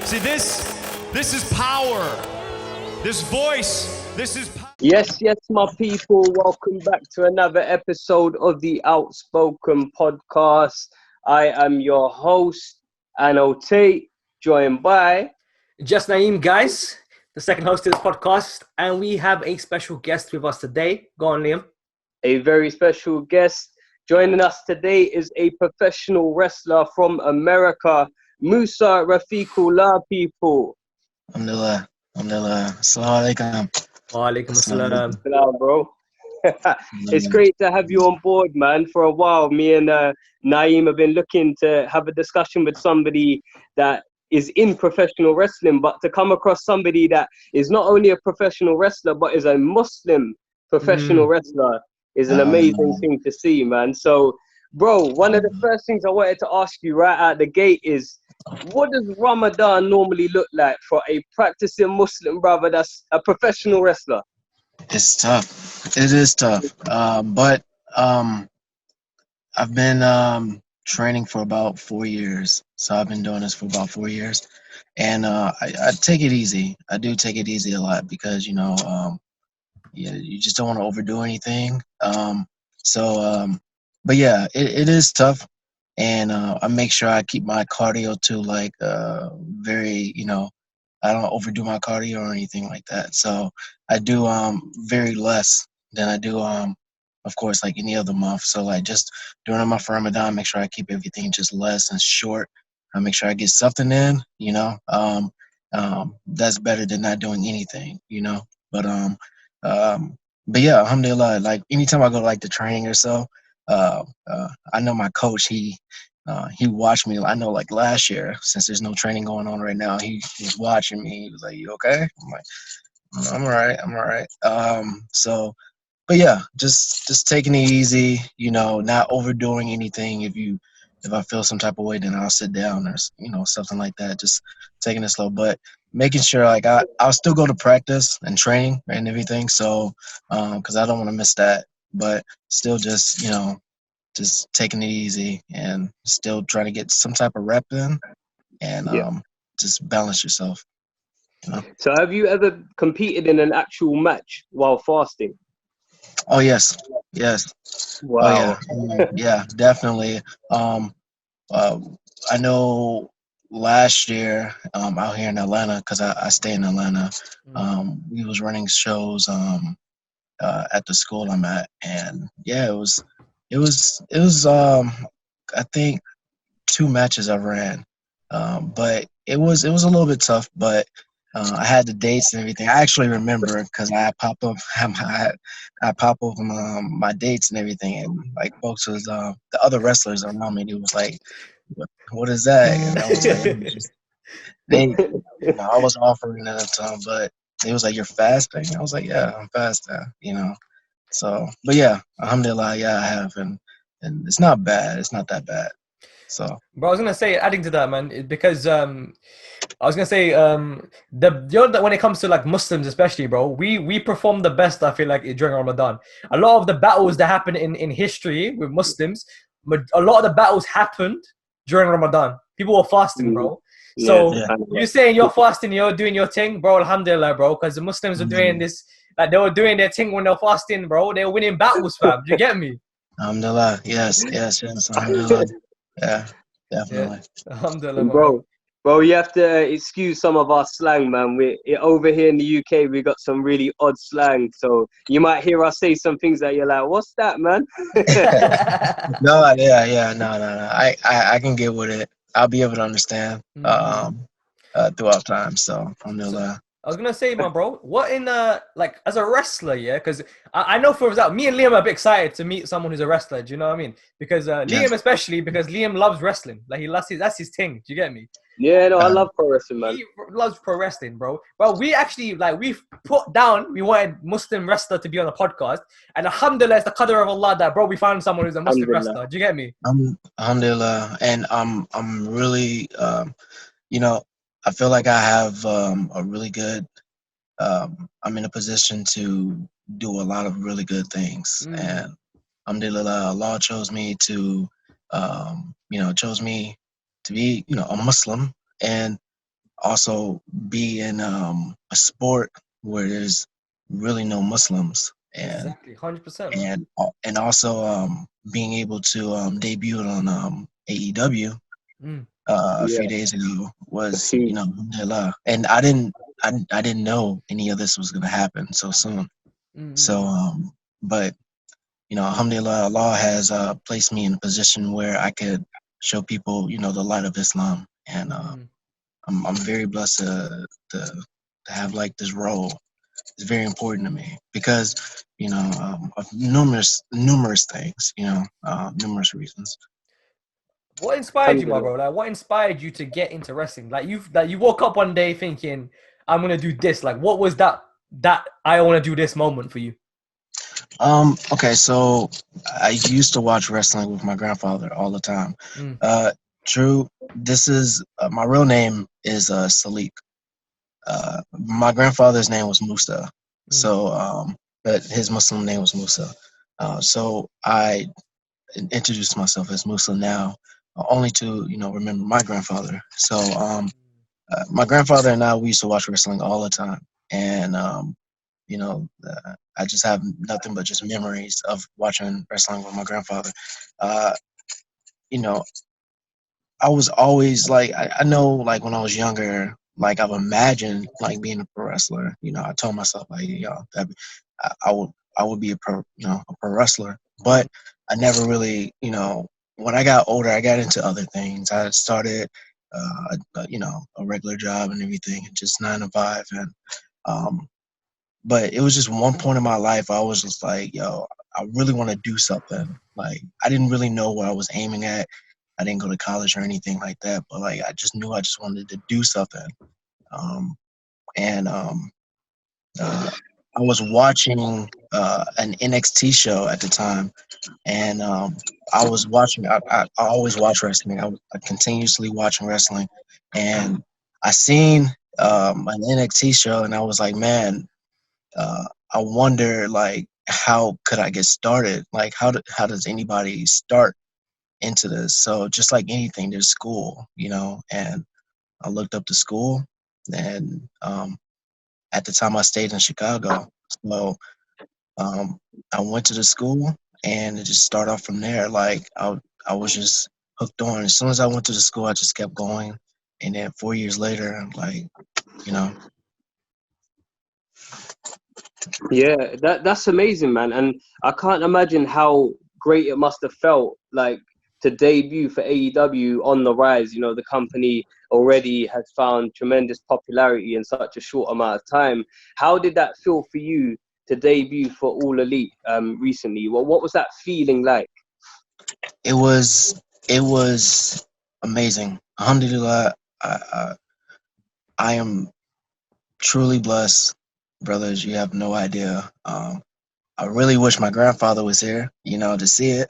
See, this is power. This voice, this is power. Yes, my people. Welcome back to another episode of the Outspoken Podcast. I am your host, Ano Tate, joined by... Just Naeem, guys, the second host of this podcast, and we have a special guest with us today. Go on, Liam. A very special guest. Joining us today is a professional wrestler from America, Musa Rafiqullah, people. Alhamdulillah. Assalamu alaikum. Wa alaikum assalam. Hello, bro. It's great to have you on board, man. For a while, me and Naeem have been looking to have a discussion with somebody that is in professional wrestling, but to come across somebody that is not only a professional wrestler, but is a Muslim professional wrestler is an amazing thing to see, man. So, bro, one of the first things I wanted to ask you right out the gate is, what does Ramadan normally look like for a practicing Muslim brother that's a professional wrestler? It's tough. It is tough. But I've been training for about 4 years. So I've been doing this for about 4 years. And I take it easy. I do take it easy a lot because, you just don't want to overdo anything. But yeah, it is tough. And I make sure I keep my cardio to very, I don't overdo my cardio or anything like that. So I do very less than I do, of course, like any other month. So like just during the month of Ramadan, make sure I keep everything just less and short. I make sure I get something in, that's better than not doing anything, But yeah, alhamdulillah, like anytime I go to like the training or so, I know my coach, he watched me. I know like last year, since there's no training going on right now, he was watching me. He was like, "You okay?" I'm like, I'm all right. But yeah, just taking it easy, not overdoing anything. If I feel some type of way, then I'll sit down or, something like that. Just taking it slow, but making sure like I'll still go to practice and training and everything. So, cause I don't want to miss that, but still just, just taking it easy and still trying to get some type of rep in and just balance yourself. So have you ever competed in an actual match while fasting? Oh, yes. Wow. Oh, yeah. Yeah, definitely. I know last year out here in Atlanta, because I stay in Atlanta, we was running shows at the school I'm at, and yeah, it was I think 2 matches I ran, but it was a little bit tough, but I had the dates and everything. I actually remember it because I popped up my dates and everything, and like folks was the other wrestlers around me. It was like, what is that? And I was like, I was offering at the time, but it was like, you're fasting. I was like, yeah, I'm fasting. So, but yeah, alhamdulillah, yeah, I have, and it's not bad. It's not that bad. So, Bro, I was gonna say, adding to that, man, because I was gonna say when it comes to like Muslims especially, bro, we perform the best, I feel like, during Ramadan. A lot of the battles that happen in history with Muslims, a lot of the battles happened during Ramadan. People were fasting, bro. So you saying you're fasting, you're doing your thing, bro, alhamdulillah, bro, because the Muslims are doing this, like they were doing their thing when they're fasting, bro. They were winning battles, fam. Do you get me? alhamdulillah, yes, alhamdulillah. Yeah, definitely. Yeah. Alhamdulillah, Bro, you have to excuse some of our slang, man. Over here in the UK, we got some really odd slang, so you might hear us say some things that you're like, "What's that, man?" No. I can get with it. I'll be able to understand throughout time. So, alhamdulillah. I was gonna say, my bro, what in like as a wrestler, yeah? Because I know for example, me and Liam are a bit excited to meet someone who's a wrestler. Do you know what I mean? Because Liam, especially because Liam loves wrestling. Like that's his thing. Do you get me? Yeah, no, I love pro wrestling, man. He loves pro wrestling, bro. But we actually we've put down. We wanted Muslim wrestler to be on the podcast, and alhamdulillah, it's the qadr of Allah that, bro, we found someone who's a Muslim wrestler. Do you get me? Alhamdulillah, and I'm really I feel like I have a really good. I'm in a position to do a lot of really good things, and alhamdulillah, Allah chose me to be a Muslim, and also be in a sport where there's really no Muslims, Exactly, 100%, man. and also being able to debut on AEW Mm, a Yeah, few days ago that's was, huge. alhamdulillah. And I didn't know any of this was gonna happen so soon. mm, So mm, but alhamdulillah, Allah has placed me in a position where I could show people, the light of Islam, and mm. I'm very blessed to have like this role. It's very important to me because of numerous things, numerous reasons. What inspired you, my Alhamdulillah. bro? Like, what inspired you to get into wrestling? You woke up one day thinking, "I'm gonna do this." Like, what was that I want to do this moment for you? Okay, so I used to watch wrestling with my grandfather all the time. Mm, Uh, True. This is my real name is Salik. My grandfather's name was Musa, mm, so but his Muslim name was Musa. So I introduced myself as Musa now, only to remember my grandfather. So my grandfather and I, we used to watch wrestling all the time, and I just have nothing but just memories of watching wrestling with my grandfather. Uh, you know, I was always like, I know, like when I was younger, like I've imagined like being a pro wrestler. I told myself like, I would be a pro wrestler, mm, but I never really, when I got older, I got into other things. I started, a regular job and everything, just 9 to 5, and um, but it was just one point in my life I was just like, yo, I really want to do something. Like I didn't really know what I was aiming at. I didn't go to college or anything like that, but like I just knew I just wanted to do something. Um, and uh, I was watching an NXT show at the time, and I was watching. I always watch wrestling. I continuously watching wrestling, and I seen an NXT show, and I was like, man, I wonder like how could I get started? Like how does anybody start into this? So just like anything, there's school, and I looked up the school, and at the time I stayed in Chicago, so um, I went to the school, and it just started off from there. Like I was just hooked on. As soon as I went to the school, I just kept going, and then 4 years later, I'm like, you know, Yeah, that's amazing, man. And I can't imagine how great it must have felt like to debut for AEW on the rise. The company already has found tremendous popularity in such a short amount of time. How did that feel for you to debut for All Elite recently? What was that feeling like? it was it was amazing. Alhamdulillah, I am truly blessed, brothers. You have no idea. I really wish my grandfather was here, to see it.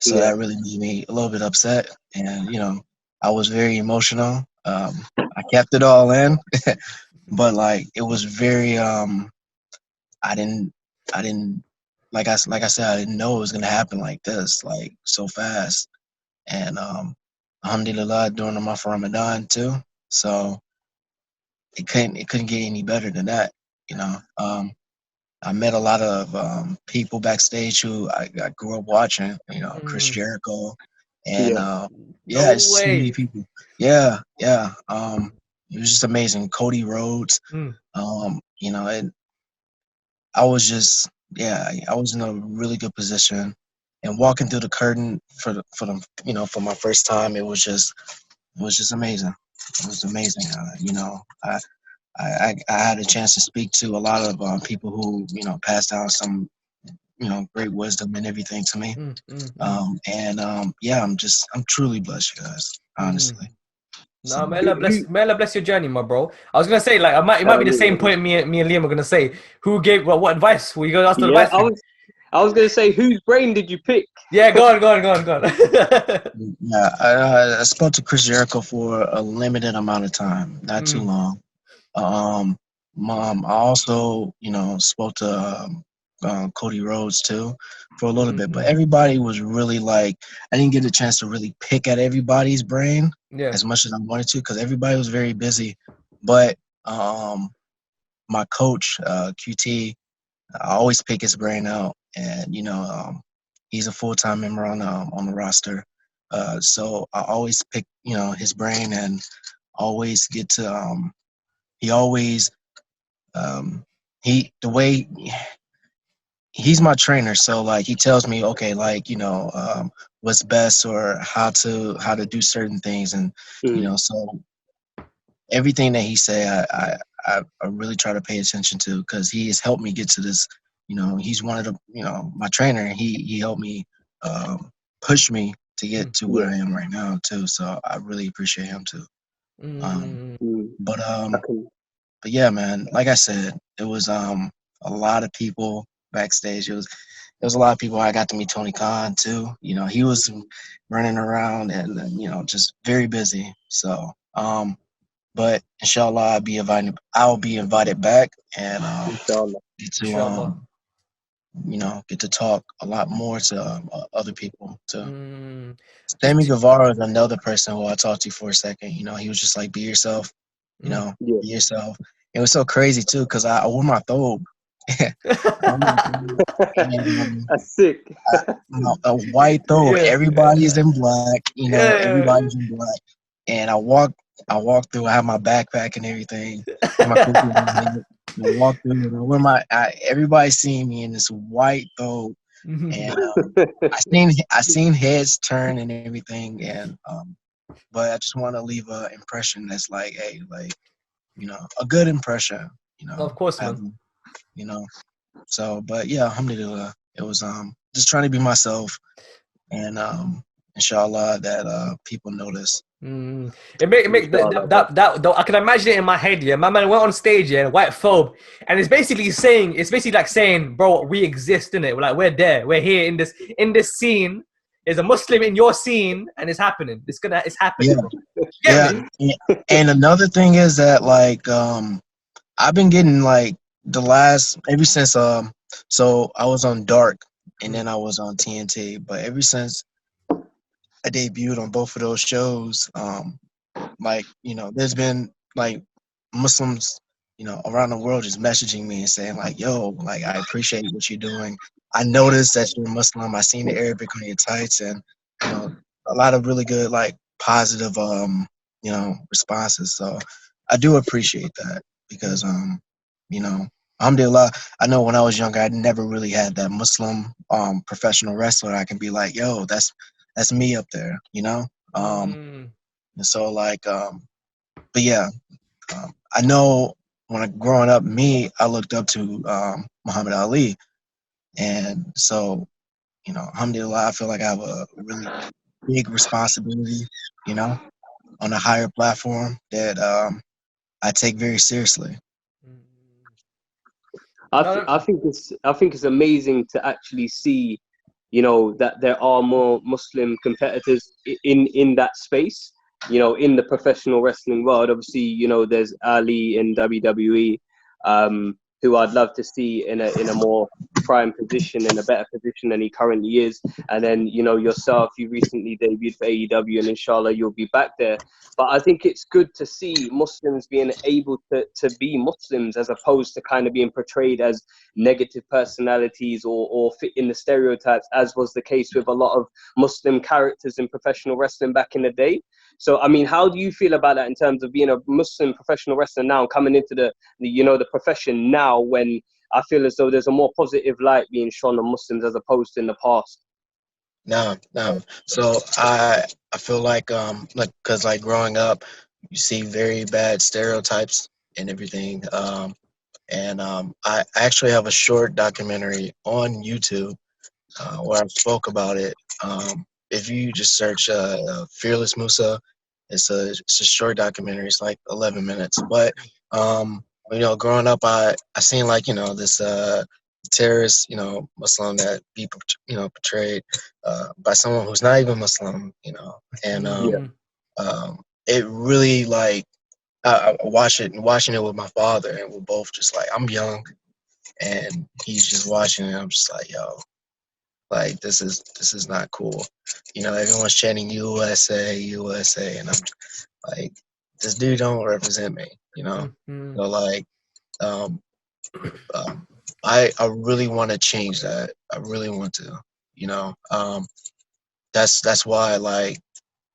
So Yeah, that really made me a little bit upset, and I was very emotional. I kept it all in, but like it was very. I didn't. I didn't. Like I said, I didn't know it was gonna happen like this, like so fast. And alhamdulillah, during the month of Ramadan too. So it couldn't get any better than that. You know, I met a lot of people backstage who I grew up watching. Chris mm. Jericho, and yeah, yeah, No it's so many way. people. Yeah, yeah. It was just amazing. Cody Rhodes. Mm, And I was just, yeah, I was in a really good position. And walking through the curtain for my first time, it was just amazing. It was amazing. I had a chance to speak to a lot of people who passed down some great wisdom and everything to me. mm, mm, mm, And yeah, I'm truly blessed, you guys. mm. Honestly. No, So who, may Allah bless your journey, my bro. I was gonna say, like, it might be the same um, point me and Liam are gonna say. Who gave what advice? Were you gonna ask the yeah, advice thing? I was gonna say, whose brain did you pick? Yeah, go on. yeah, I spoke to Chris Jericho for a limited amount of time, not too Mm, long. Um, Mom, I also spoke to Cody Rhodes too for a little mm, bit, but mm. everybody was really like I didn't get a chance to really pick at everybody's brain Yeah. as much as I wanted to because everybody was very busy But my coach, QT, I always pick his brain out, and he's a full-time member on the roster. So I always pick his brain, and always get to he always he the way he's my trainer, so like he tells me, okay, like what's best, or how to do certain things, and Mm. so everything that he say, I really try to pay attention to, because he has helped me get to this. He's one of the my trainer. He helped me push me to get to where Yeah. I am right now too. So I really appreciate him too. Um, Mm. Mm. but I can. yeah, man. Like I said, it was a lot of people backstage. There was a lot of people. I got to meet Tony Khan too. He was running around, and just very busy. So but inshallah, I'll be invited back, and Inshallah. get to Inshallah. get to talk a lot more to other people too. Mm. Just Sammy Guevara is another person who I talked to for a second. He was just like, be yourself, mm. Yeah. be yourself. It was so crazy too, because I wore my thobe. I wore my thobe, and That's sick. a white thobe. Yeah. Everybody's in black. Yeah. Everybody's in black. And I walked through. I have my backpack and everything. And my cookies in it. And I walked through, and everybody seeing me in this white thobe. And I seen heads turn and everything, and but I just want to leave an impression that's like, hey, like, a good impression, Of course, man. having, you know. So, but yeah, alhamdulillah, it was just trying to be myself, and inshallah that people notice. Mm. It make Inshallah, bro. that though, I can imagine it in my head. Yeah, my man went on stage, yeah, white phobe, and it's basically like saying, bro, we exist in it. We're there, we're here in this scene. There's a Muslim in your scene, and it's happening. It's happening. Yeah, Bro. You get yeah. me? And another thing is that, like, I've been getting, like, ever since so I was on Dark, and then I was on TNT, but ever since I debuted on both of those shows, like, there's been, like, Muslims, around the world just messaging me and saying, like, yo, like, I appreciate what you're doing. I noticed that you're Muslim. I seen the Arabic on your tights, and a lot of really good, like, positive responses. So I do appreciate that, because you know alhamdulillah, I know when I was younger, I never really had that Muslim professional wrestler I can be like, yo, that's me up there, Mm. and so, like, but yeah, I know when growing up, I looked up to Muhammad Ali, and so alhamdulillah, I feel like I have a really big responsibility, you know, on a higher platform that I take very seriously. No, I think it's amazing to actually see, that there are more Muslim competitors in that space. In the professional wrestling world, obviously, there's Ali in WWE, who I'd love to see in a more prime position, in a better position than he currently is. And then, yourself, you recently debuted for AEW, and inshallah you'll be back there. But I think it's good to see Muslims being able to be Muslims, as opposed to kind of being portrayed as negative personalities, or fit in the stereotypes, as was the case with a lot of Muslim characters in professional wrestling back in the day. So, I mean, how do you feel about that in terms of being a Muslim professional wrestler now, coming into the profession now, when I feel as though there's a more positive light being shone on Muslims as opposed to in the past? No, no. So I feel like because, like, growing up, you see very bad stereotypes and everything. And I actually have a short documentary on YouTube where I spoke about it. If you just search Fearless Musa, it's a short documentary. It's like 11 minutes. But growing up, I seen, like, this terrorist, Muslim that be portrayed by someone who's not even Muslim, and Yeah. mm. it really, like, I watching it with my father, and we're both just like, I'm young, and he's just watching it. I'm just like, yo, like, this is not cool. Everyone's chanting USA, USA, and I'm like, this dude don't represent me, you know. Mm-hmm. So like, um, I really want to change that. I really want to, you know. That's why like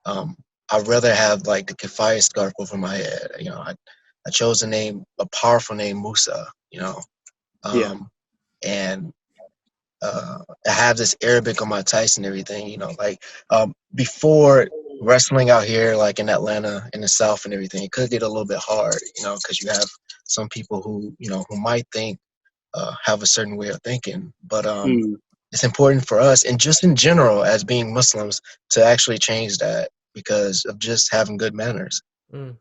I'd rather have like the Kafaya scarf over my head. You know, I chose a powerful name, Musa. You know, Yeah. And I have this Arabic on my tights and everything. You know, like before wrestling out here, like in Atlanta, in the South, and everything, it could get a little bit hard. You know, because you have some people who who might think have a certain way of thinking, but Mm. it's important for us and just in general as being Muslims to actually change that because of just having good manners, Mm.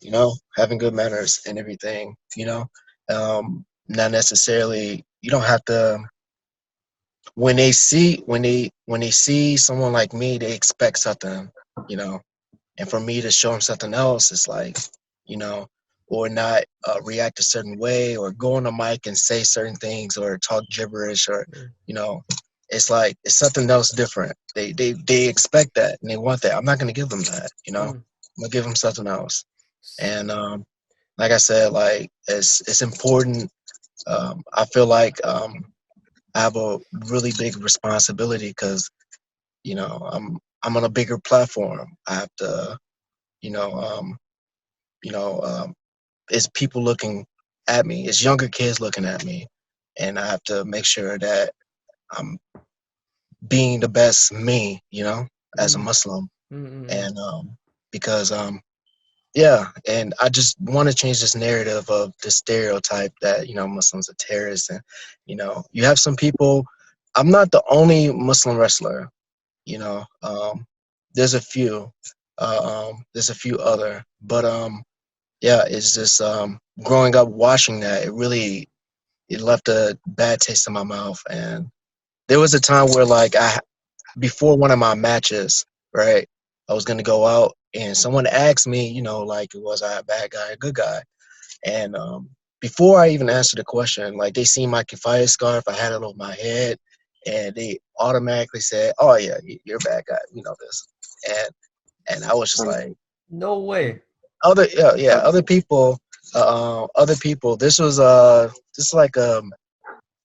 having good manners and everything, not necessarily, you don't have to, when they see someone like me, they expect something, you know, and for me to show them something else, it's like, you know, or not react a certain way or go on the mic and say certain things or talk gibberish or, you know, it's like it's something else different. They expect that and they want that. I'm not gonna give them that, you know. Mm. I'm gonna give them something else. And like I said, like it's important. I feel like I have a really big responsibility because I'm on a bigger platform. I have to, you know, you know, it's people looking at me, it's younger kids looking at me, and I have to make sure that I'm being the best me, as a Mm. Muslim, Mm. and because yeah, and I just want to change this narrative of the stereotype that Muslims are terrorists, and you have some people. I'm not the only Muslim wrestler, you know. There's a few, there's a few other, but yeah, it's just growing up watching that. It left a bad taste in my mouth. And there was a time where like before one of my matches, right, I was gonna go out and someone asked me, like was I a bad guy, a good guy? And before I even answered the question, like they seen my kafaya scarf, I had it over my head, and they automatically said, "Oh yeah, you're a bad guy. We know this." And I was just like, No way. other people. This was this is like a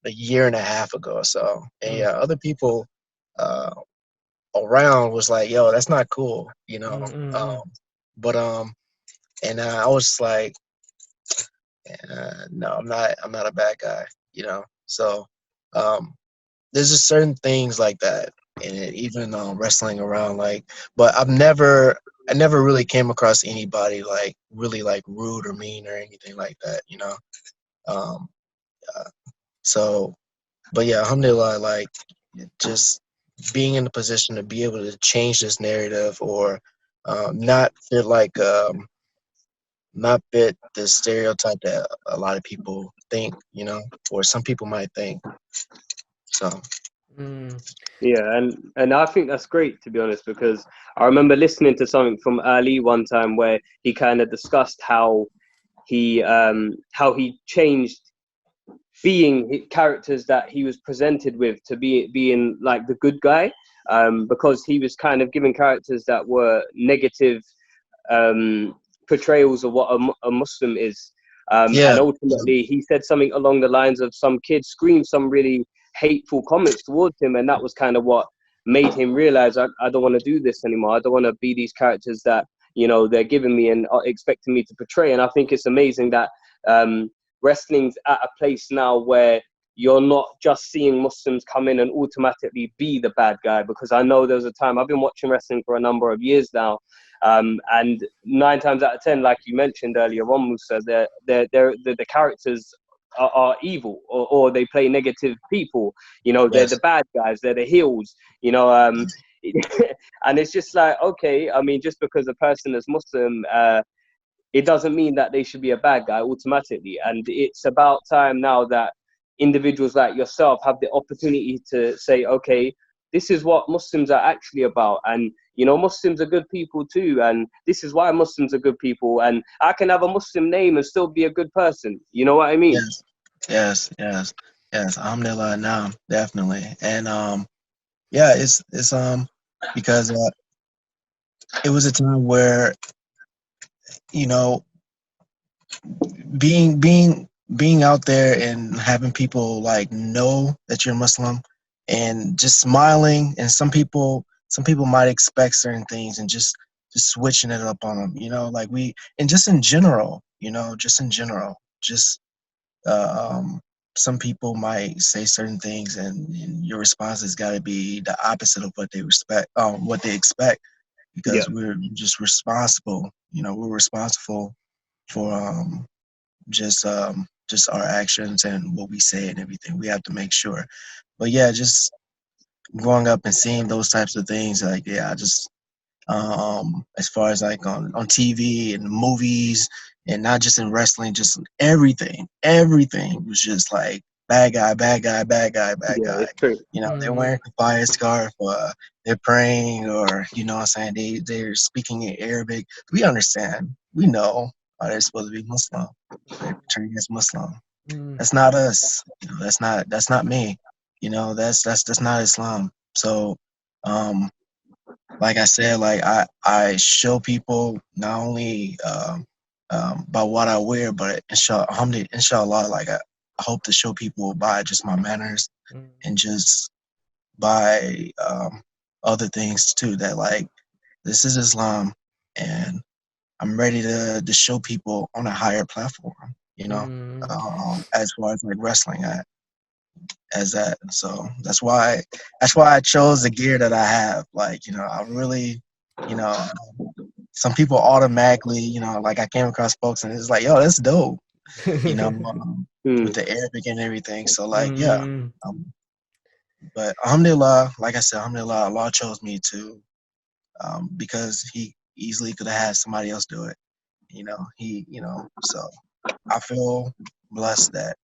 year and a half ago or so, and Mm. yeah, other people uh around was like, "Yo, that's not cool," Mm. Mm. But and I was just like, no, I'm not a bad guy, So um, there's just certain things like that, and even wrestling around, like, but I never really came across anybody like really like rude or mean or anything like that. Um, uh, so, but yeah, alhamdulillah, like just being in the position to be able to change this narrative or not fit like not fit the stereotype that a lot of people think, or some people might think. So Mm. Yeah, and I think that's great, to be honest, because I remember listening to something from Ali one time where he kind of discussed how he changed being characters that he was presented with to being like the good guy, because he was kind of giving characters that were negative portrayals of what a Muslim is. And yeah, ultimately, he said something along the lines of some kid screamed some really hateful comments towards him, and that was kind of what made him realize I don't want to do this anymore. I don't want to be these characters that they're giving me and are expecting me to portray. And I think it's amazing that wrestling's at a place now where you're not just seeing Muslims come in and automatically be the bad guy, because I know there was a time, I've been watching wrestling for a number of years now, and 9 times out of 10, like you mentioned earlier on, Musa, the characters are evil, or they play negative people. They're yes, the bad guys, they're the heels. And it's just like, okay, I mean, just because a person is Muslim, it doesn't mean that they should be a bad guy automatically. And it's about time now that individuals like yourself have the opportunity to say, okay, this is what Muslims are actually about. And, Muslims are good people too. And this is why Muslims are good people. And I can have a Muslim name and still be a good person. You know what I mean? yes, yes. Alhamdulillah, now definitely, and yeah, it's because it was a time where being out there and having people like know that you're Muslim and just smiling, and some people might expect certain things and just switching it up on them, like and just in general, just some people might say certain things, and your response has got to be the opposite of what they expect, because we're just responsible. We're responsible for just our actions and what we say and everything. We have to make sure. But yeah, just growing up and seeing those types of things, like I just as far as like on TV and movies, and not just in wrestling, just everything was just like bad guy, bad guy, bad guy, bad Yeah, guy. it's true. They're wearing a fire scarf, they're praying, or what I'm saying, they're speaking in Arabic. We understand, we know they're supposed to be Muslim, they're turning as Muslim. That's not us. That's not me. That's not Islam. So like I said, like I show people not only by what I wear, but inshallah, like I hope to show people by just my manners and just by other things too. That like this is Islam, and I'm ready to show people on a higher platform. As far as like wrestling as that. So that's why I chose the gear that I have. Like, I really, you know, some people automatically, like I came across folks and it's like, yo, that's dope, with the Arabic and everything. So like, yeah. But alhamdulillah, like I said, alhamdulillah, Allah chose me to, because he easily could have had somebody else do it. So I feel blessed that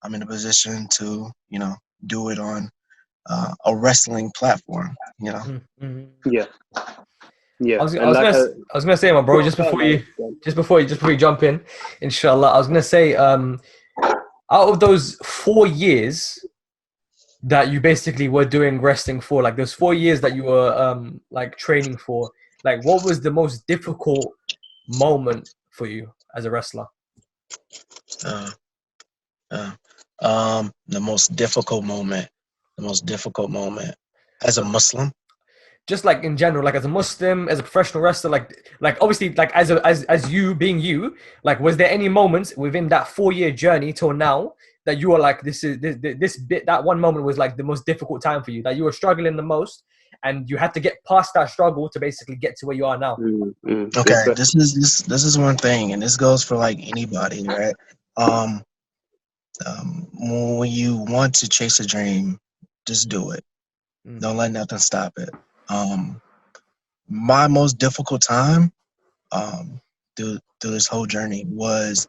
I'm in a position to, do it on a wrestling platform. Yeah. I was, I And was like gonna, I was gonna say, my bro, just before you jump in, inshallah, I was gonna say, out of those 4 years that you basically were doing wrestling for, like those 4 years that you were like training for, like what was the most difficult moment for you as a wrestler? Uh, the most difficult moment as a Muslim. Just like in general, like as a Muslim, as a professional wrestler, like obviously, like as you being you, like was there any moments within that 4-year journey till now that you were like, this bit, that one moment was like the most difficult time for you, that you were struggling the most, and you had to get past that struggle to basically get to where you are now? Okay, this is one thing, and this goes for like anybody, right? When you want to chase a dream, just do it. Don't let nothing stop it. My most difficult time through this whole journey was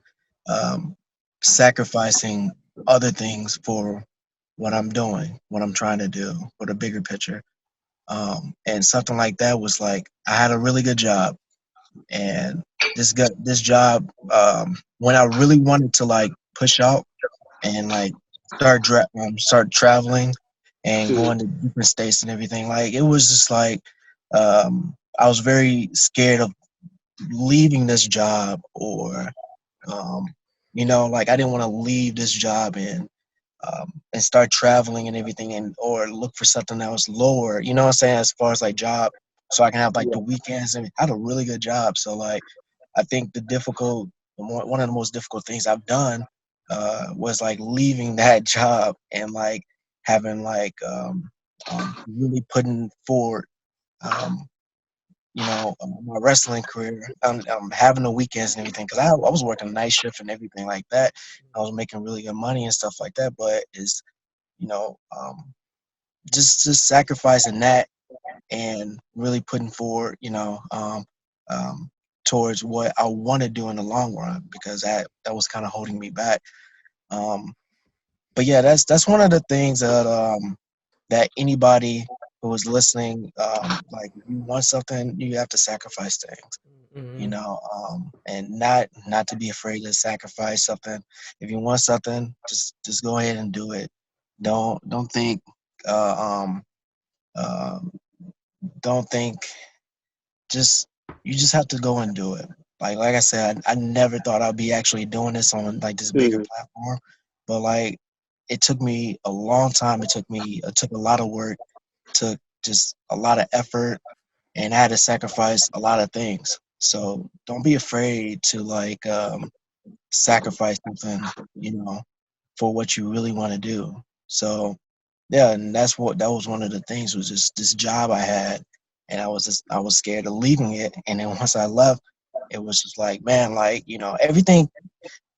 sacrificing other things for what I'm doing, what I'm trying to do, for the bigger picture. And something like that was like I had a really good job, and this job, when I really wanted to like push out and like start traveling and going to different states and everything, like it was just like I was very scared of leaving this job, or like I didn't want to leave this job and start traveling and everything, and or look for something that was lower, what I'm saying, as far as like job, so I can have like the weekends. And I had a really good job, so like I think one of the most difficult things I've done was like leaving that job and like having like really putting forward my wrestling career, having the weekends and everything, because I was working night shift and everything like that. I was making really good money and stuff like that, but it's just sacrificing that and really putting forward towards what I want to do in the long run, because that was kind of holding me back. But yeah, that's one of the things that anybody who is listening, like if you want something, you have to sacrifice things, and not to be afraid to sacrifice something. If you want something, just go ahead and do it. Don't think, don't think. You just have to go and do it. like I said, I never thought I'd be actually doing this on like this bigger platform. But like, it took me a long time. It took a lot of work, took just a lot of effort, and I had to sacrifice a lot of things. So don't be afraid to like sacrifice something, for what you really want to do. So yeah, and that was one of the things, was just this job I had, and I was scared of leaving it. And then once I left, it was just like, man, like, everything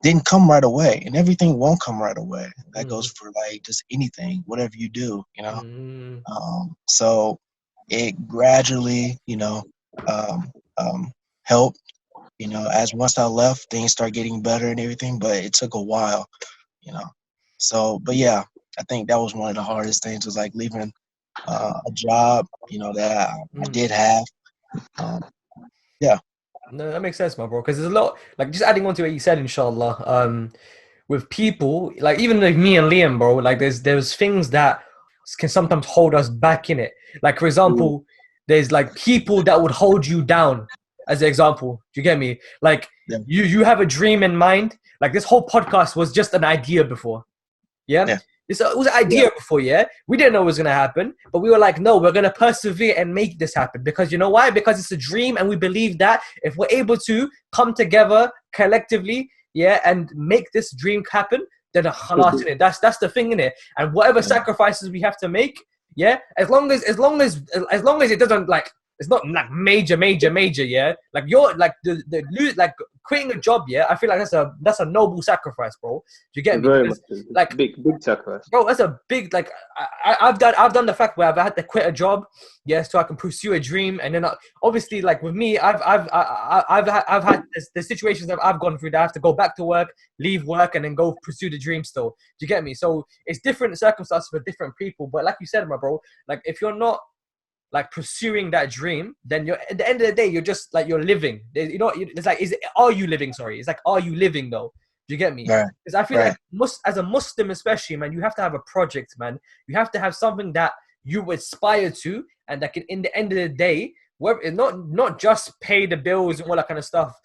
didn't come right away, and everything won't come right away. That goes for like just anything, whatever you do, So it gradually, helped. As once I left, things started getting better and everything, but it took a while, you know. So, but yeah, I think that was one of the hardest things, was like leaving a job, that I did have. Yeah. No, that makes sense, my bro. Because there's a lot, like, just adding on to what you said, inshallah. With people, like, even like me and Liam, bro, like there's things that can sometimes hold us back in it. Like, for example, there's like people that would hold you down. As an example, do you get me? Like, you have a dream in mind. Like, this whole podcast was just an idea before. Yeah. It was an idea before, we didn't know it was going to happen, but we were like, no, we're going to persevere and make this happen. Because you know why? Because it's a dream, and we believe that if we're able to come together collectively, and make this dream happen, then khalas, that's the thing, in it. And whatever sacrifices we have to make, as long as it doesn't, like, it's not like major, like, you're like like quitting a job, I feel like that's a noble sacrifice, bro. Do you get me? Very Because, much. like, big sacrifice, bro. That's a big, like, I've done the fact where I've had to quit a job, so I can pursue a dream. And then obviously, like, with me, I've had the situations that I've gone through, that I have to go back to work, leave work, and then go pursue the dream still. Do you get me? So it's different circumstances for different people. But like you said, my bro, like, if you're not like pursuing that dream, then you're, at the end of the day, you're just like, you're living. It's like, are you living? Sorry, it's like, are you living though? Do you get me? Because I feel like as a Muslim, especially, man, you have to have a project, man. You have to have something that you aspire to, and that can, in the end of the day, not just pay the bills and all that kind of stuff,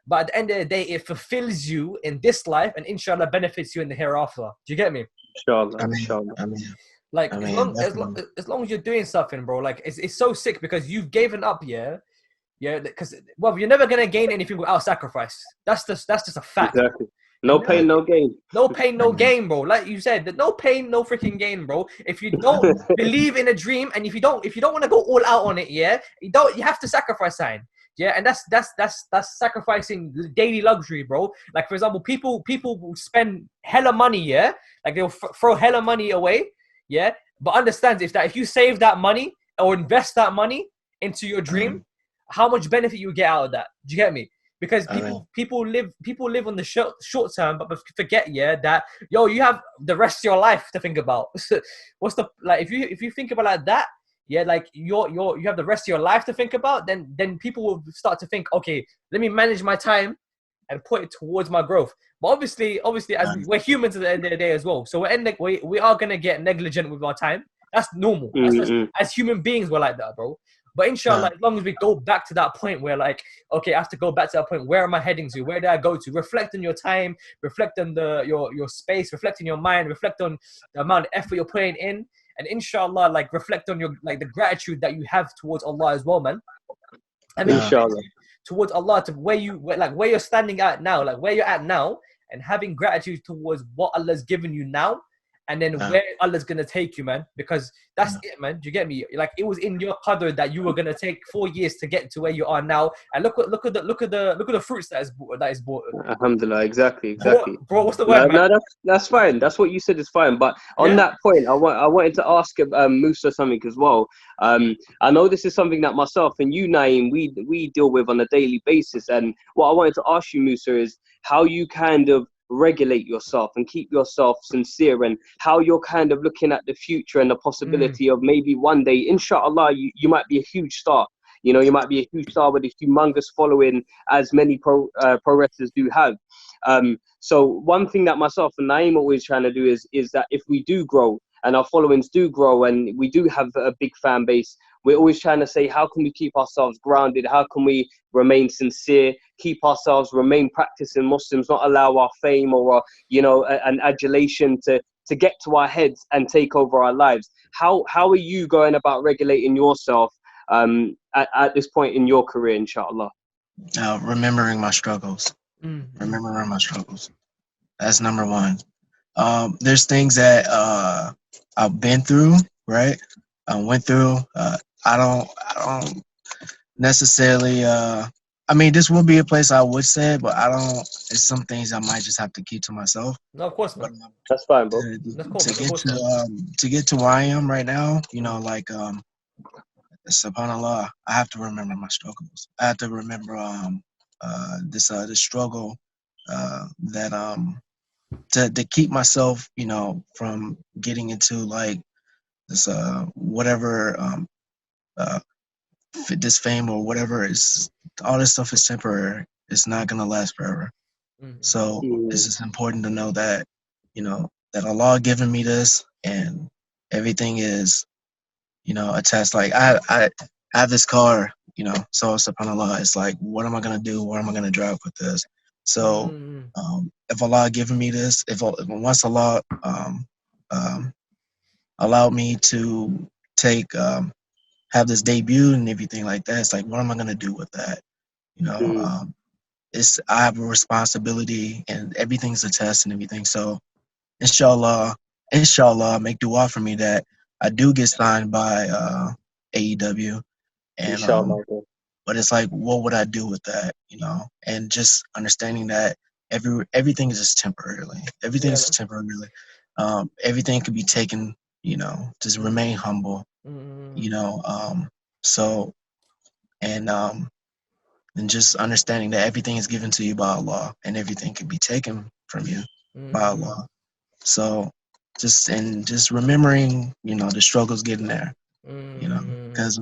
but at the end of the day, it fulfills you in this life, and inshallah benefits you in the hereafter. Do you get me? inshallah. I mean, Like, as long as you're doing something, bro, like, it's so sick, because you've given up, because, well, you're never gonna gain anything without sacrifice. That's just a fact. Exactly. No pain, no gain. No pain, no gain, bro. Like you said, no pain, no freaking gain, bro. If you don't believe in a dream, and if you don't want to go all out on it, you have to sacrifice something. And that's sacrificing daily luxury, bro. Like, for example, people will spend hella money, like, they'll throw hella money away, but understand, if you save that money or invest that money into your dream, how much benefit you get out of that. Do you get me? Because people live on the short term, but forget, that you have the rest of your life to think about. What's the, like, if you think about like that, like, you have the rest of your life to think about, then people will start to think, okay, let me manage my time and put it towards my growth. But obviously, as we're humans at the end of the day as well, so we are gonna get negligent with our time. That's normal. As human beings, we're like that, bro. But inshallah, as long as we go back to that point where, like, okay, I have to go back to that point. Where am I heading to? Where do I go to? Reflect on your time. Reflect on your space. Reflect on your mind. Reflect on the amount of effort you're putting in. And inshallah, like, reflect on your, like, the gratitude that you have towards Allah as well, man. I mean, inshallah, towards Allah, to where you're standing at now, like where you're at now, and having gratitude towards what Allah's given you now, and then where Allah's gonna take you, man. Because that's it, man. Do you get me? Like, it was in your qadr that you were gonna take 4 years to get to where you are now. And look at the fruits that is brought. Alhamdulillah, exactly. Bro, what's the word, man? No, that's fine. That's what you said is fine. But on that point, I wanted to ask Musa something as well. I know this is something that myself and you, Naeem, we deal with on a daily basis. And what I wanted to ask you, Musa, is how you kind of regulate yourself and keep yourself sincere, and how you're kind of looking at the future and the possibility of maybe one day, inshallah, you might be a huge star. You might be a huge star with a humongous following, as many pro wrestlers do have. So one thing that myself and Naeem always trying to do is that if we do grow and our followings do grow and we do have a big fan base, we're always trying to say, how can we keep ourselves grounded? How can we remain sincere, keep ourselves, remain practicing Muslims, not allow our fame or our, an adulation to get to our heads and take over our lives? How are you going about regulating yourself at this point in your career, inshallah? Remembering my struggles. Remembering my struggles. That's number one. There's things that I've been through, right? I went through. I don't necessarily. I mean, this would be a place I would say, but I don't. It's some things I might just have to keep to myself. No, of course, man. That's fine, bro. To get to where I am right now, subhanallah, I have to remember my struggles. I have to remember this struggle that to keep myself, from getting into like this whatever this fame or whatever is. All this stuff is temporary. It's not gonna last forever. So it's just important to know that, that Allah given me this, and everything is, attached. Like I have this car, so subhanAllah, it's like, what am I gonna do? Where am I gonna drive with this? So if Allah given me this, if once Allah allowed me to take have this debut and everything like that, it's like, what am I gonna do with that? I have a responsibility, and everything's a test and everything. So inshallah, make dua for me that I do get signed by AEW, and Inshallah. but it's like, what would I do with that, and just understanding that everything is just temporarily. Everything is temporarily. Everything could be taken, just remain humble, so, and just understanding that everything is given to you by Allah, and everything can be taken from you by Allah. So just remembering, the struggles getting there, because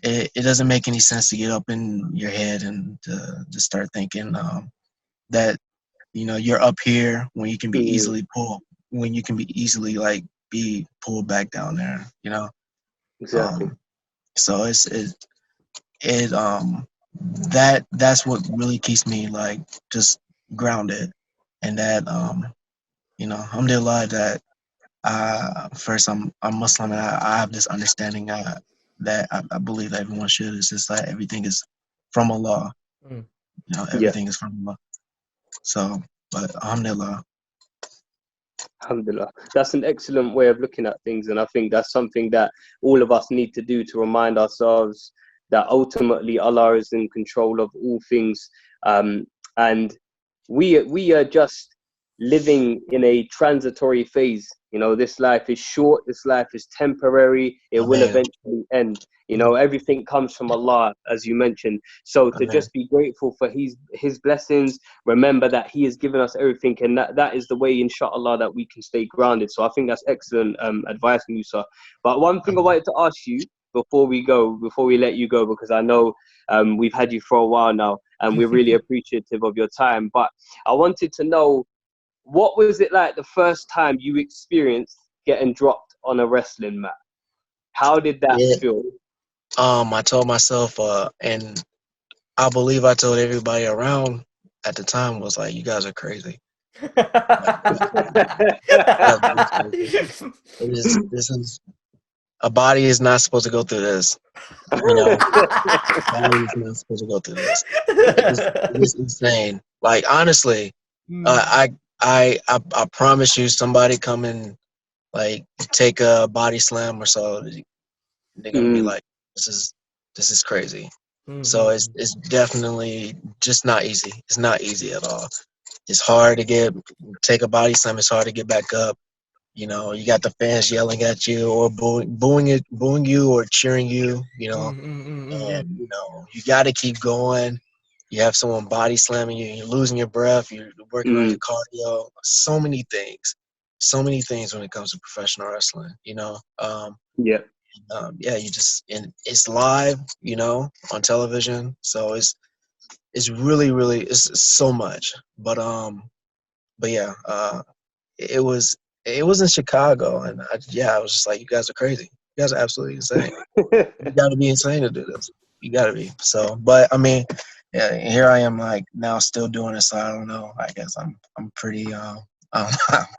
it doesn't make any sense to get up in your head and to start thinking that, you're up here when you can be easily like be pulled back down there, Exactly. So that's what really keeps me like just grounded, and that alhamdulillah that first I'm Muslim, and I have this understanding that I believe that everyone should, is just that everything is from Allah. Everything is from Allah. So, but alhamdulillah. Alhamdulillah. That's an excellent way of looking at things, and I think that's something that all of us need to do to remind ourselves that ultimately Allah is in control of all things, and we are just living in a transitory phase. This life is short, this life is temporary, it will eventually end. Everything comes from Allah, as you mentioned. So to just be grateful for his blessings, remember that he has given us everything, and that is the way, inshallah, that we can stay grounded. So I think that's excellent advice from you, sir. But one thing I wanted to ask you before we let you go, because I know we've had you for a while now, and we're really appreciative of your time. But I wanted to know, what was it like the first time you experienced getting dropped on a wrestling mat? How did that feel? I told myself, and I believe I told everybody around at the time, was like, you guys are crazy. This is a body is not supposed to go through this. Body is not supposed to go through this. It's insane. Like, honestly, I promise you, somebody come and like take a body slam or so, they're gonna be like, this is crazy. So it's definitely just not easy. It's not easy at all. It's hard to take a body slam. It's hard to get back up. You got the fans yelling at you or booing you or cheering you. And you got to keep going. You have someone body slamming you. You're losing your breath. You're working on your cardio. So many things when it comes to professional wrestling. You just, and it's live, on television. So it's really, really, it's so much. But yeah, it was in Chicago, and I was just like, you guys are crazy. You guys are absolutely insane. You got to be insane to do this. You got to be. So, but I mean, yeah, here I am, like now still doing it. So I don't know. I guess I'm pretty I'm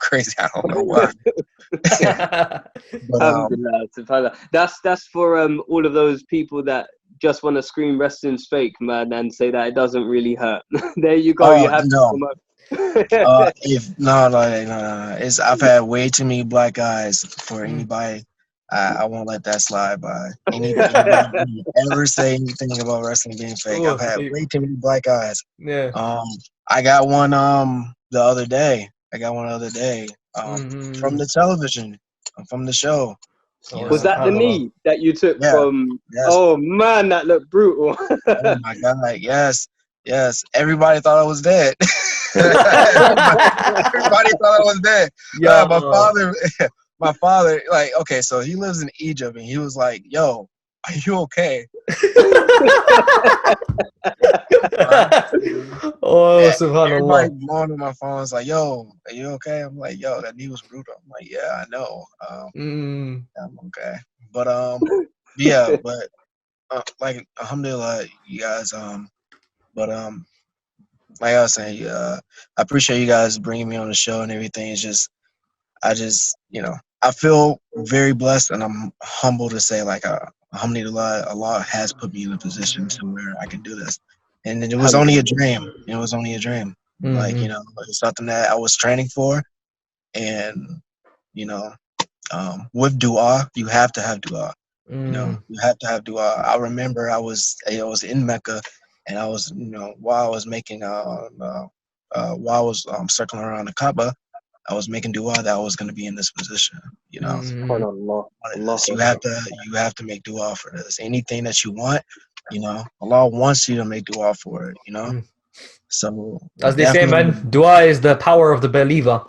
crazy. I don't know why. But Alhamdulillah, subhanallah. That's for all of those people that just want to scream wrestling's fake, man, and say that it doesn't really hurt. There you go. You have no. to If no, it's I've had way too many black eyes for anybody. I won't let that slide by. Anybody ever say anything about wrestling being fake? I've had way too many black eyes. Yeah. I got one the other day. From the television, from the show. Was that the knee that you took from? Yes. Oh man, that looked brutal. Oh my God! Yes. Everybody thought I was dead. Everybody thought I was dead. My father, like, okay, so he lives in Egypt, and he was like, "Yo, are you okay?" Subhanallah. Everybody blowing on my phone was like, "Yo, are you okay?" I'm like, "Yo, that knee was brutal." I'm like, "Yeah, I know. I'm okay." But yeah, but like, alhamdulillah, you guys. But like I was saying, I appreciate you guys bringing me on the show and everything. It's just, I feel very blessed, and I'm humble to say, like, alhamdulillah, Allah has put me in a position to where I can do this. And it was only a dream. Like, it's something that I was training for. And, with dua, you have to have dua. You have to have dua. I remember I was in Mecca, and I was, while I was making, while I was circling around the Kaaba, I was making dua that I was going to be in this position. You have to make dua for this. Anything that you want, Allah wants you to make dua for it. So as they say, man, dua is the power of the believer.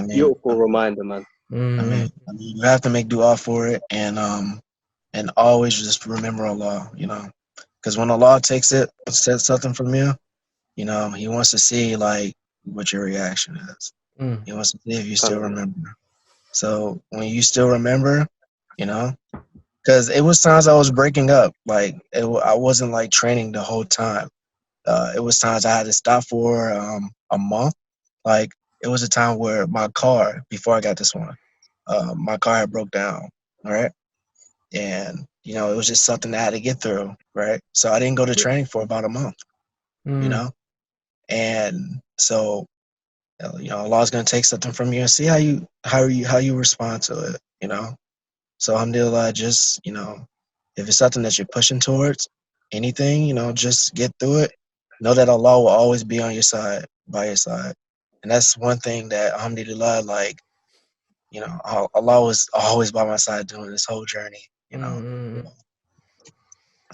Beautiful reminder, man. I mean, you have to make dua for it, and always just remember Allah. Because when Allah says something from you, He wants to see, like, what your reaction is. He wants to see if you still remember. So when you still remember, because it was times I was breaking up. Like, I wasn't like training the whole time. It was times I had to stop for a month. Like, it was a time where my car, before I got this one, my car had broke down, right? And, it was just something I had to get through, right? So I didn't go to training for about a month, And so, Allah's going to take something from you and see how you respond to it, So alhamdulillah, just, if it's something that you're pushing towards, anything, just get through it. Know that Allah will always be on your side, by your side. And that's one thing that, alhamdulillah, like, Allah was always by my side during this whole journey, Yeah,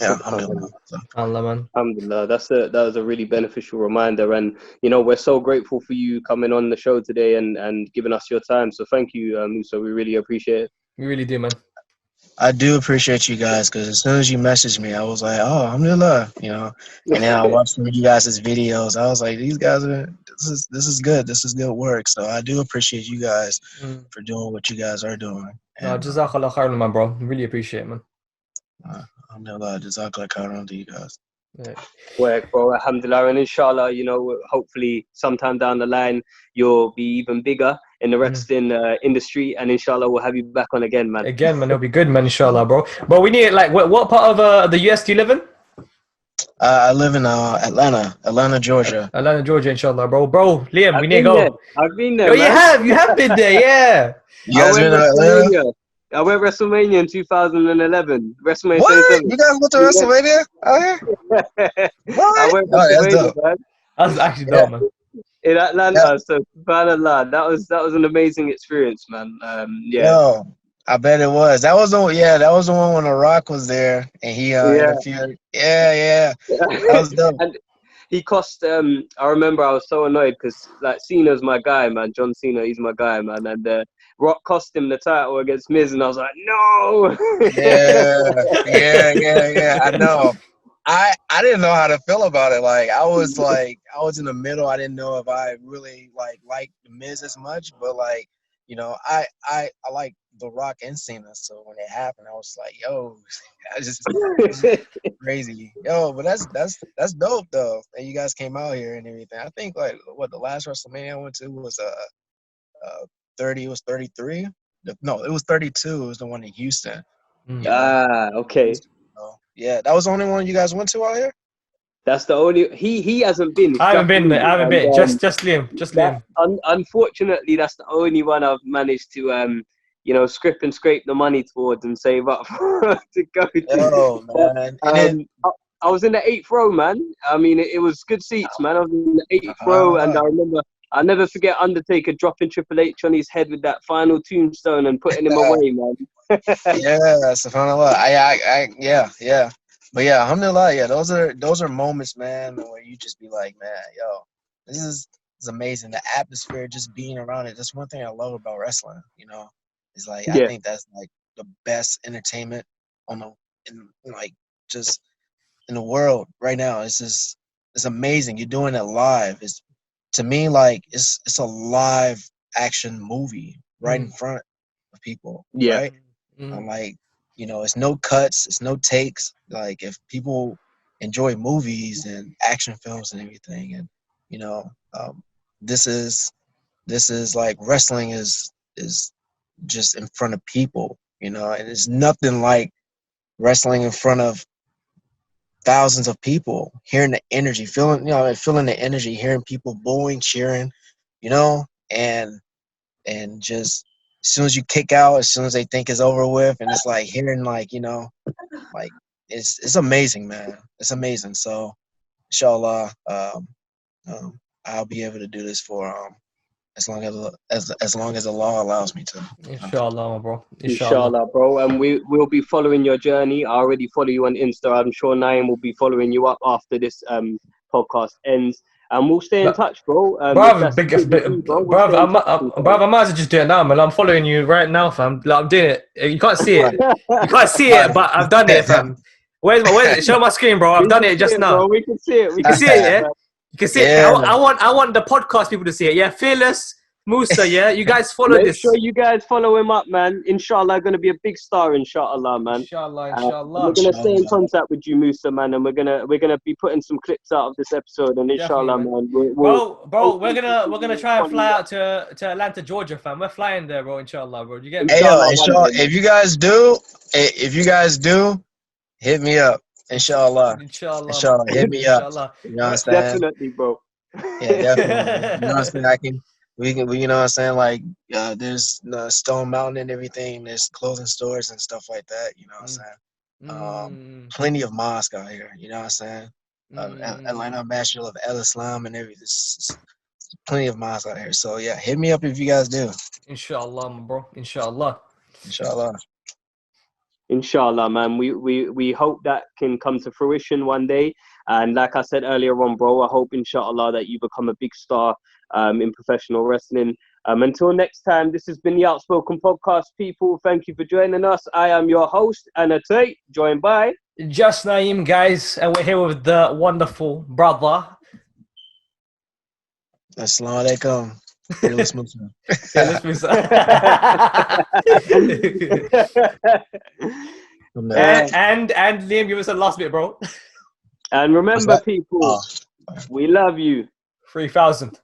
alhamdulillah. Alhamdulillah. That was a really beneficial reminder, and we're so grateful for you coming on the show today and giving us your time. So thank you, Musa. We really appreciate it. We really do, man. I do appreciate you guys, because as soon as you messaged me, I was like, oh, alhamdulillah, And then I watched some of you guys' videos. I was like, these guys this is good. This is good work. So I do appreciate you guys for doing what you guys are doing. No, jazakallah khairan, man, bro. Really appreciate it, man. Alhamdulillah, jazakallah khairan to you guys. Work, bro. Alhamdulillah, and inshallah, hopefully sometime down the line you'll be even bigger in the wrestling industry, and inshallah we'll have you back on again, man. It'll be good, man. Inshallah, bro. But we need, like, what part of the US do you live in? I live in Atlanta, Georgia. Atlanta, Georgia, inshallah, bro. Liam, we need to go. I've been there. Yo, you have been there, yeah. You guys been to Atlanta? I went WrestleMania in 2011. WrestleMania. What? You guys went to WrestleMania out here? What? I went to WrestleMania, man. That's actually dope, man. In Atlanta, so subhanallah, that was an amazing experience, man. Yo, I bet it was. That was the one when The Rock was there, and he interfered. Yeah. That was dope. And he cost. I remember I was so annoyed because, like, Cena's my guy, man. John Cena, he's my guy, man. And Rock cost him the title against Miz, and I was like, no. Yeah. I know. I didn't know how to feel about it. Like, I was in the middle. I didn't know if I really liked the Miz as much, but, like, you know, I like The Rock and Cena. So when it happened, I was like, yo, I just crazy. Yo, but that's dope though. And you guys came out here and everything. I think like what the last WrestleMania I went to was 30. It was 33. No, it was 32. It was the one in Houston. Mm. You know? Okay. So, yeah, that was the only one you guys went to out here. That's the only he hasn't been. It's I haven't just been me. there. I haven't been. And, Just Liam. Just Liam. Unfortunately, that's the only one I've managed to scrape the money towards and save up to go to. Oh man! I was in the 8th row, man. I mean, it was good seats, man. I was in the 8th row, and I remember. I'll never forget Undertaker dropping Triple H on his head with that final tombstone and putting him away, man. Yeah, subhanAllah. Yeah. But yeah, alhamdulillah, yeah, those are moments, man, where you just be like, man, yo, this is amazing. The atmosphere, just being around it. That's one thing I love about wrestling, you know. It's like I think that's like the best entertainment just in the world right now. It's amazing. You're doing it live. It's to me like it's a live action movie right in front of people. Yeah. Right? I'm like, you know, it's no cuts, it's no takes. Like if people enjoy movies and action films and everything, and you know, this is like wrestling is just in front of people, you know, and it's nothing like wrestling in front of thousands of people, hearing the energy, feeling the energy, hearing people booing, cheering, you know, and just as soon as you kick out, as soon as they think it's over with, and it's like hearing like, you know, like it's amazing, man. It's amazing. So inshallah, I'll be able to do this for as long as Allah allows me to. Inshallah, my bro. Inshallah, bro. And we'll be following your journey. I already follow you on Insta. I'm sure Naeem will be following you up after this podcast ends. And we'll stay in touch, bro. I might as well just do it now, man. I'm following you right now, fam. Like, I'm doing it. You can't see it. You can't see it, but I've done it, fam. Where's it? Show my screen, bro. I've done it just now. Bro. We can see it. You can see it, yeah? You can see it. I want the podcast people to see it. Yeah, Fearless Musa, yeah? You guys follow this. Make sure you guys follow him up, man. Inshallah, going to be a big star, inshallah, man. Inshallah. We're going to stay in contact with you, Musa, man, and we're gonna be putting some clips out of this episode, and inshallah, man. We're gonna try and fly out to Atlanta, Georgia, fam. We're flying there, bro, inshallah, bro. You get me? Hey, inshallah, if you guys do, hit me up. Inshallah, hit me up. Inshallah. You know what I'm saying? Definitely, bro. Yeah, definitely. You know what I'm saying? We you know what I'm saying? Like, there's Stone Mountain and everything. There's clothing stores and stuff like that. You know what I'm saying? Plenty of mosques out here. You know what I'm saying? Atlanta Masjid of El Islam and everything. Plenty of mosques out here. So yeah, hit me up if you guys do. Inshallah, my bro. Inshallah. Inshallah, man. We hope that can come to fruition one day. And like I said earlier on, bro, I hope, inshallah, that you become a big star in professional wrestling. Until next time, this has been the Outspoken Podcast, people. Thank you for joining us. I am your host, Anate, joined by Just Naeem, guys. And we're here with the wonderful brother. Assalamu alaikum. Fearless Muslim. Fearless Muslim. and Liam, give us a last bit, bro. And remember, people, we love you. 3,000.